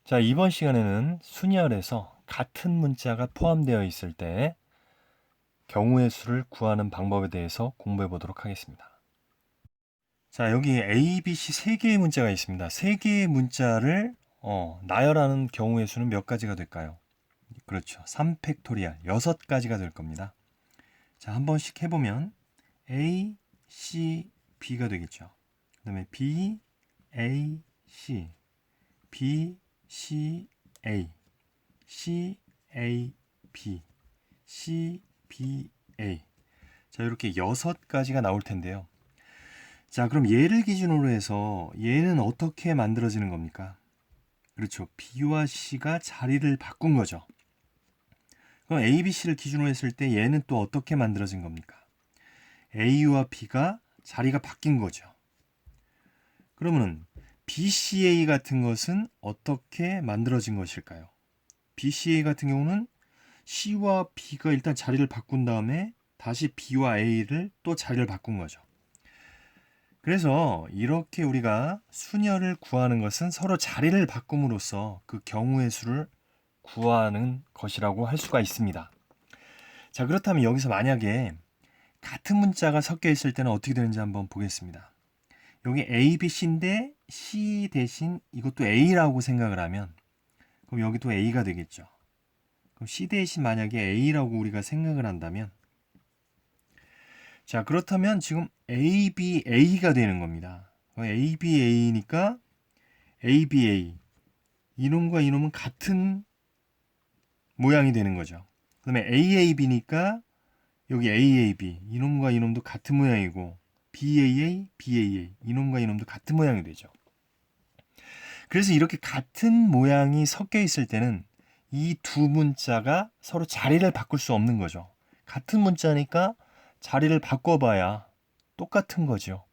자, 이번 시간에는 순열에서 같은 문자가 포함되어 있을 때 경우의 수를 구하는 방법에 대해서 공부해 보도록 하겠습니다. 자, 여기 A, B, C 세 개의 문자가 있습니다. 세 개의 문자를 나열하는 경우의 수는 몇 가지가 될까요? 그렇죠. 3팩토리알, 6가지가 될 겁니다. 자, 한 번씩 해보면 A, C, B가 되겠죠. 그 다음에 B, A, C, B, C, A, C, A, B, C, B, A. 자, 이렇게 6가지가 나올 텐데요. 자, 그럼 얘를 기준으로 해서 얘는 어떻게 만들어지는 겁니까? 그렇죠. B와 C가 자리를 바꾼 거죠. 그럼 A, B, C를 기준으로 했을 때 얘는 또 어떻게 만들어진 겁니까? A와 B가 자리가 바뀐 거죠. 그러면 BCA 같은 것은 어떻게 만들어진 것일까요? BCA 같은 경우는 C와 B가 일단 자리를 바꾼 다음에 다시 B와 A를 또 자리를 바꾼 거죠. 그래서 이렇게 우리가 수열을 구하는 것은 서로 자리를 바꿈으로써 그 경우의 수를 구하는 것이라고 할 수가 있습니다. 자, 그렇다면 여기서 만약에 같은 문자가 섞여 있을 때는 어떻게 되는지 한번 보겠습니다. 여기 A, B, C인데 C 대신 이것도 A라고 생각을 하면 그럼 여기도 A가 되겠죠. 그럼 C 대신 만약에 A라고 우리가 생각을 한다면 자, 그렇다면 지금 ABA가 되는 겁니다. ABA니까 ABA 이놈과 이놈은 같은 모양이 되는 거죠. 그 다음에 AAB니까 여기 AAB 이놈과 이놈도 같은 모양이고 BAA, BAA 이놈과 이놈도 같은 모양이 되죠. 그래서 이렇게 같은 모양이 섞여 있을 때는 이 두 문자가 서로 자리를 바꿀 수 없는 거죠. 같은 문자니까 자리를 바꿔봐야 똑같은 거죠.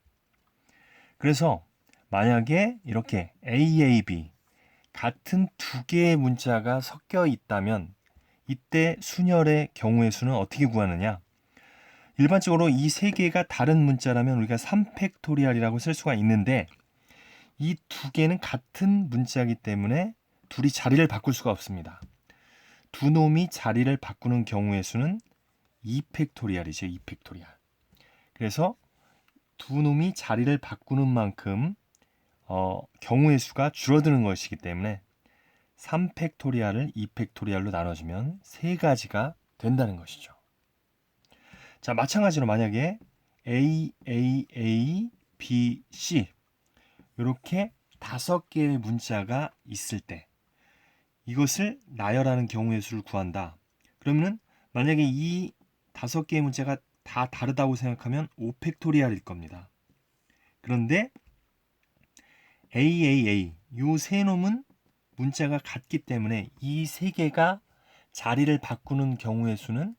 그래서 만약에 이렇게 AAB 같은 두 개의 문자가 섞여 있다면 이때 순열의 경우의 수는 어떻게 구하느냐? 일반적으로 이 세 개가 다른 문자라면 우리가 3팩토리알이라고 쓸 수가 있는데 이 두 개는 같은 문자이기 때문에 둘이 자리를 바꿀 수가 없습니다. 두 놈이 자리를 바꾸는 경우의 수는 2팩토리알이죠. 2팩토리알. 그래서 두 놈이 자리를 바꾸는 만큼 경우의 수가 줄어드는 것이기 때문에 3팩토리알을 2팩토리알로 나눠주면 세 가지가 된다는 것이죠. 자, 마찬가지로 만약에 A, A, A, B, C 이렇게 5개의 문자가 있을 때 이것을 나열하는 경우의 수를 구한다. 그러면은 만약에 이 5개의 문자가 다 다르다고 생각하면 5팩토리알일 겁니다. 그런데 AAA 요 세 놈은 문자가 같기 때문에 이 세 개가 자리를 바꾸는 경우의 수는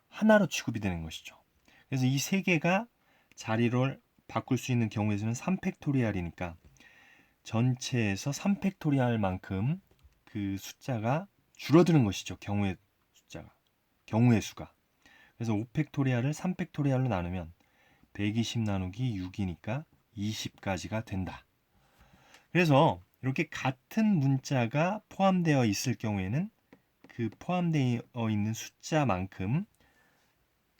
하나로 취급이 되는 것이죠. 그래서 이 세 개가 자리를 바꿀 수 있는 경우의 수는 3팩토리알이니까 전체에서 3팩토리알만큼 그 숫자가 줄어드는 것이죠. 경우의 숫자가. 경우의 수가. 그래서 5팩토리알을 3팩토리알로 나누면 120 나누기 6이니까 20까지가 된다. 그래서 이렇게 같은 문자가 포함되어 있을 경우에는 그 포함되어 있는 숫자만큼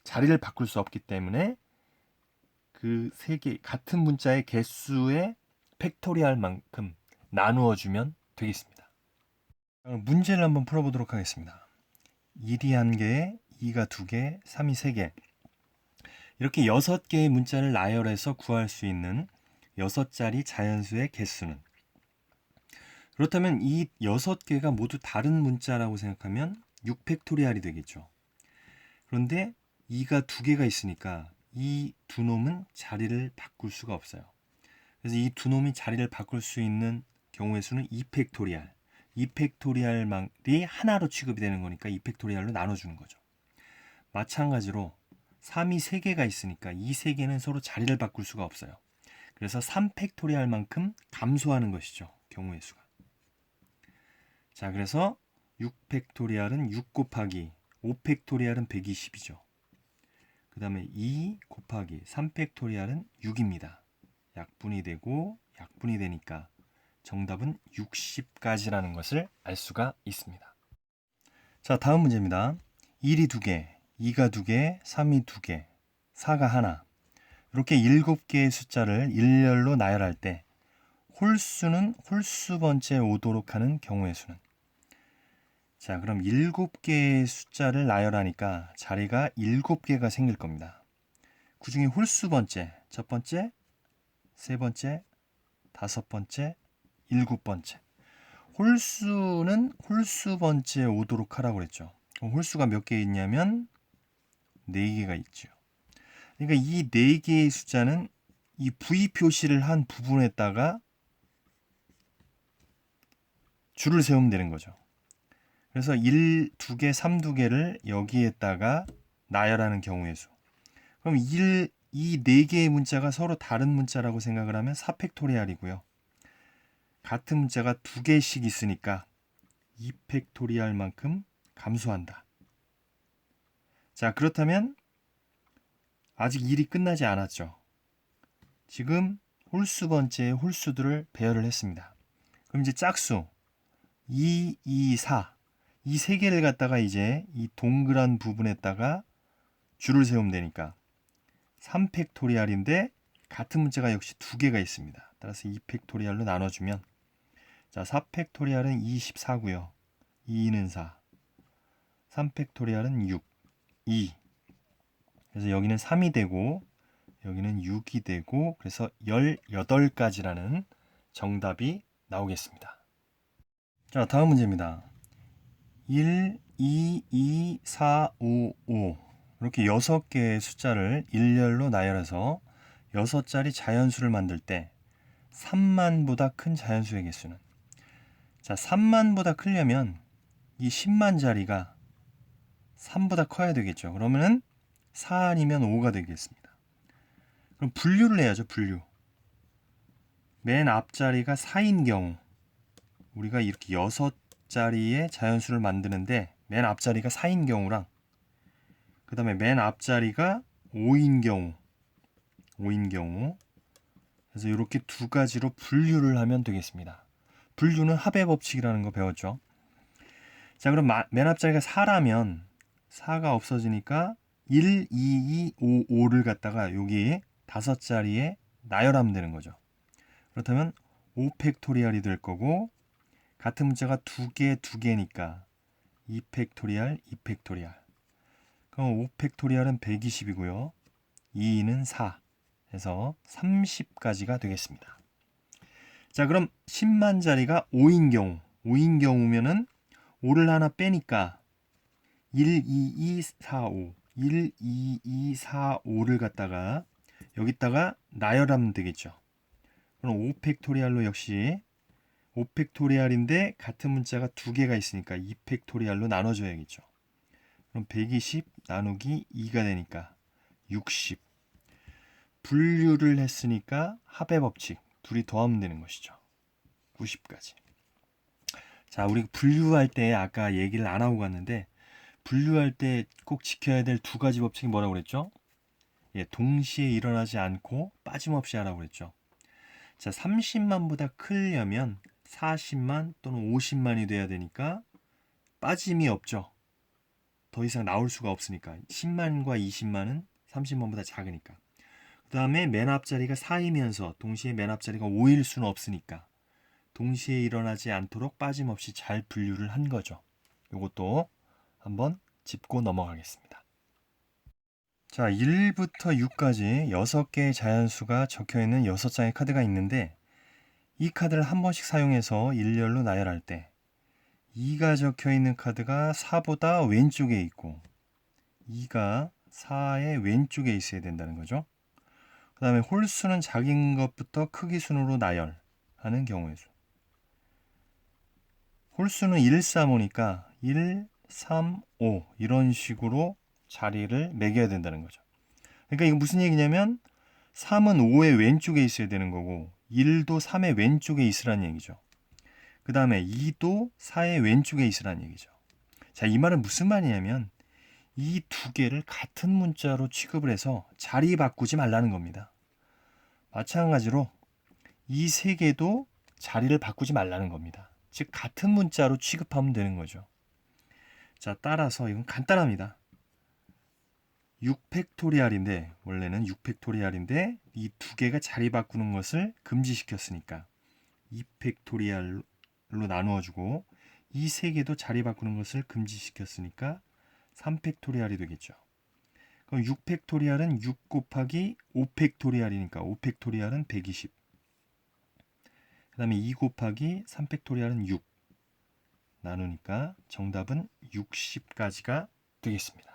자리를 바꿀 수 없기 때문에 그 세 개 같은 문자의 개수의 팩토리알만큼 나누어 주면 되겠습니다. 문제를 한번 풀어보도록 하겠습니다. 1이 1개, 2가 2개, 3이 3개 이렇게 6개의 문자를 나열해서 구할 수 있는 6자리 자연수의 개수는 그렇다면 이 6개가 모두 다른 문자라고 생각하면 6팩토리알이 되겠죠. 그런데 2가 2개가 있으니까 이 두 놈은 자리를 바꿀 수가 없어요. 그래서 이 두 놈이 자리를 바꿀 수 있는 경우의 수는 2팩토리알. 2팩토리알이 하나로 취급이 되는 거니까 2팩토리알로 나눠주는 거죠. 마찬가지로 3이 3개가 있으니까 이 3개는 서로 자리를 바꿀 수가 없어요. 그래서 3팩토리알만큼 감소하는 것이죠. 경우의 수가. 자, 그래서 6팩토리알은 6 곱하기 5팩토리알은 120이죠. 그 다음에 2 곱하기 3팩토리알은 6입니다. 약분이 되고 약분이 되니까 정답은 60가지라는 것을 알 수가 있습니다. 자, 다음 문제입니다. 1이 2개, 2가 2개, 3이 2개, 4가 하나. 이렇게 7개의 숫자를 일렬로 나열할 때 홀수는 홀수 번째에 오도록 하는 경우의 수는? 자, 그럼 7개의 숫자를 나열하니까 자리가 7개가 생길 겁니다. 그 중에 홀수 번째, 첫 번째, 세 번째, 다섯 번째, 7번째. 홀수는 홀수 번째에 오도록 하라고 그랬죠. 그럼 홀수가 몇 개 있냐면 4개가 있죠. 그러니까 이 4개의 숫자는 이 V 표시를 한 부분에다가 줄을 세우면 되는 거죠. 그래서 1, 2개, 3, 2개를 여기에다가 나열하는 경우의 수. 그럼 이 4개의 문자가 서로 다른 문자라고 생각을 하면 4팩토리알이고요. 같은 문자가 2개씩 있으니까 2팩토리알만큼 감소한다. 자, 그렇다면 아직 일이 끝나지 않았죠. 지금 홀수 번째의 홀수들을 배열을 했습니다. 그럼 이제 짝수 2, 2, 4 이 세 개를 갖다가 이제 이 동그란 부분에다가 줄을 세우면 되니까 3팩토리알인데 같은 문자가 역시 2개가 있습니다. 따라서 2팩토리알로 나눠주면 자, 4팩토리알은 24고요. 2는 4. 3팩토리알은 6. 2. 그래서 여기는 3이 되고 여기는 6이 되고 그래서 18가지라는 정답이 나오겠습니다. 자, 다음 문제입니다. 1, 2, 2, 4, 5, 5 이렇게 6개의 숫자를 일렬로 나열해서 6자리 자연수를 만들 때 3만보다 큰 자연수의 개수는? 자, 3만보다 크려면 이 10만 자리가 3보다 커야 되겠죠. 그러면은 4 아니면 5가 되겠습니다. 그럼 분류를 해야죠. 분류. 맨 앞자리가 4인 경우 우리가 이렇게 6자리의 자연수를 만드는데 맨 앞자리가 4인 경우랑 그 다음에 맨 앞자리가 5인 경우 그래서 이렇게 두 가지로 분류를 하면 되겠습니다. 분류는 합의 법칙이라는 거 배웠죠. 자, 그럼 맨 앞자리가 4라면 4가 없어지니까 1, 2, 2, 5, 5를 갖다가 여기 5자리에 나열하면 되는 거죠. 그렇다면 5팩토리알이 될 거고 같은 문자가 2개, 2개니까 2팩토리알, 2팩토리알. 그럼 5팩토리알은 120이고요. 2는 4 해서 30가지가 되겠습니다. 자, 그럼 10만 자리가 5인 경우면은 5를 하나 빼니까 1, 2, 2, 4, 5 1, 2, 2, 4, 5를 갖다가 여기다가 나열하면 되겠죠. 그럼 5팩토리알로 역시 5팩토리알인데 같은 문자가 2개가 있으니까 2팩토리알로 나눠줘야겠죠. 그럼 120 나누기 2가 되니까 60. 분류를 했으니까 합의 법칙 둘이 더하면 되는 것이죠. 90까지. 자, 우리 분류할 때 아까 얘기를 안 하고 갔는데 분류할 때 꼭 지켜야 될 두 가지 법칙이 뭐라고 그랬죠? 예, 동시에 일어나지 않고 빠짐없이 하라고 그랬죠. 자, 30만보다 크려면 40만 또는 50만이 돼야 되니까 빠짐이 없죠. 더 이상 나올 수가 없으니까 10만과 20만은 30만보다 작으니까. 그 다음에 맨 앞자리가 4이면서 동시에 맨 앞자리가 5일 수는 없으니까 동시에 일어나지 않도록 빠짐없이 잘 분류를 한 거죠. 이것도 한번 짚고 넘어가겠습니다. 자, 1부터 6까지 6개의 자연수가 적혀있는 6장의 카드가 있는데 이 카드를 한 번씩 사용해서 일렬로 나열할 때 2가 적혀있는 카드가 4보다 왼쪽에 있고 2가 4의 왼쪽에 있어야 된다는 거죠. 그 다음에 홀수는 작은 것부터 크기 순으로 나열하는 경우의 수. 홀수는 1, 3, 5니까 1, 3, 5 이런 식으로 자리를 매겨야 된다는 거죠. 그러니까 이거 무슨 얘기냐면 3은 5의 왼쪽에 있어야 되는 거고 1도 3의 왼쪽에 있으라는 얘기죠. 그 다음에 2도 4의 왼쪽에 있으라는 얘기죠. 자, 이 말은 무슨 말이냐면 이 두 개를 같은 문자로 취급을 해서 자리 바꾸지 말라는 겁니다. 마찬가지로 이 세 개도 자리를 바꾸지 말라는 겁니다. 즉 같은 문자로 취급하면 되는 거죠. 자, 따라서 이건 간단합니다. 6팩토리알인데 원래는 6팩토리알인데 이 두 개가 자리 바꾸는 것을 금지시켰으니까 2팩토리알로 나누어주고 이 세 개도 자리 바꾸는 것을 금지시켰으니까 3팩토리알이 되겠죠. 그럼 6팩토리알은 6 곱하기 5팩토리알이니까 5팩토리알은 120. 그 다음에 2 곱하기 3팩토리알은 6 나누니까 정답은 60까지가 되겠습니다.